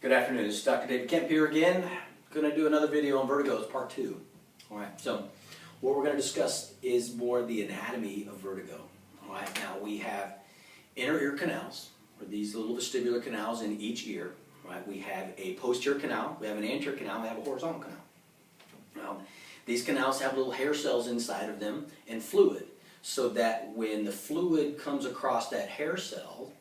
Good afternoon, this is Dr. David Kemp here again. Going to do another video on vertigo, it's part 2. Alright, so what we're going to discuss is more the anatomy of vertigo. Alright, now we have inner ear canals, or these little vestibular canals in each ear. Right, we have a posterior canal, we have an anterior canal, we have a horizontal canal. Now, these canals have little hair cells inside of them and fluid, so that when the fluid comes across that hair cell,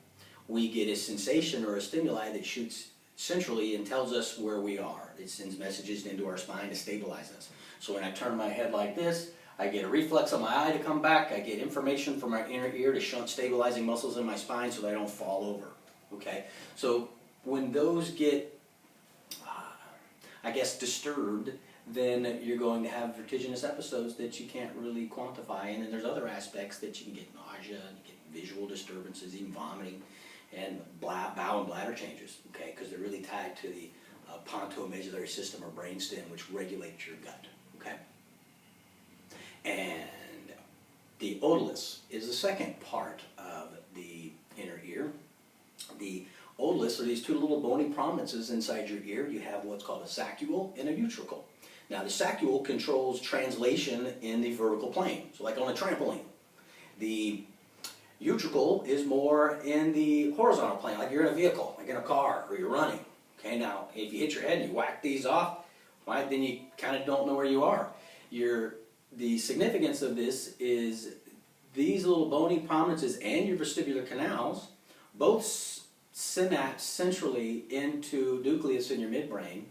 we get a sensation or a stimuli that shoots centrally and tells us where we are. It sends messages into our spine to stabilize us. So when I turn my head like this, I get a reflex on my eye to come back. I get information from my inner ear to shunt stabilizing muscles in my spine so that I don't fall over. Okay? So when those get, disturbed, then you're going to have vertiginous episodes that you can't really quantify. And then there's other aspects that you can get nausea, and you get visual disturbances, even vomiting, and bowel and bladder changes, okay, because they're really tied to the pontomedullary system or brainstem, which regulates your gut, okay. And the otoliths is the second part of the inner ear. The otoliths are these two little bony prominences inside your ear. You have what's called a saccule and a utricle. Now the saccule controls translation in the vertical plane, so like on a trampoline. The utricle is more in the horizontal plane, like you're in a vehicle, like in a car, or you're running. Okay, now if you hit your head and you whack these off, right, then you kind of don't know where you are. The significance of this is these little bony prominences and your vestibular canals both synapse centrally into nucleus in your midbrain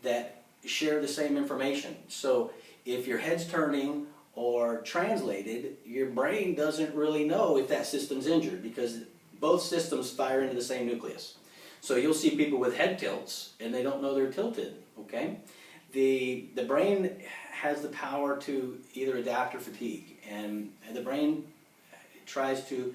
that share the same information. So if your head's turning or translated, your brain doesn't really know if that system's injured because both systems fire into the same nucleus. So you'll see people with head tilts and they don't know they're tilted, okay? The brain has the power to either adapt or fatigue, and the brain tries to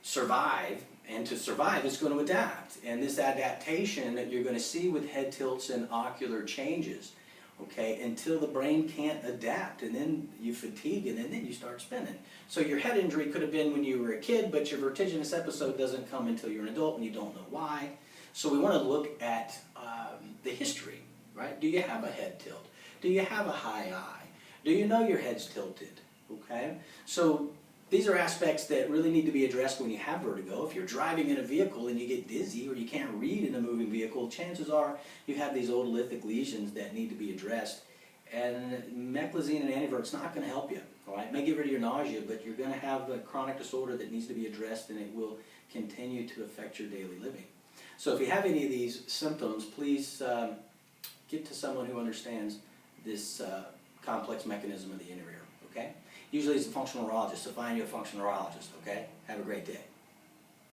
survive, and to survive it's going to adapt. And this adaptation that you're going to see with head tilts and ocular changes, okay, until the brain can't adapt, and then you fatigue, and then you start spinning. So your head injury could have been when you were a kid, but your vertiginous episode doesn't come until you're an adult and you don't know why. So we want to look at the history, right? Do you have a head tilt? Do you have a high eye? Do you know your head's tilted? Okay? So these are aspects that really need to be addressed when you have vertigo. If you're driving in a vehicle and you get dizzy or you can't read in a moving vehicle, chances are you have these otolithic lesions that need to be addressed. And meclizine and antivert's not going to help you. All right? It may get rid of your nausea, but you're going to have a chronic disorder that needs to be addressed, and it will continue to affect your daily living. So if you have any of these symptoms, please get to someone who understands this complex mechanism of the inner ear. Okay? Usually it's a functional neurologist, so find you a functional neurologist, okay? Have a great day.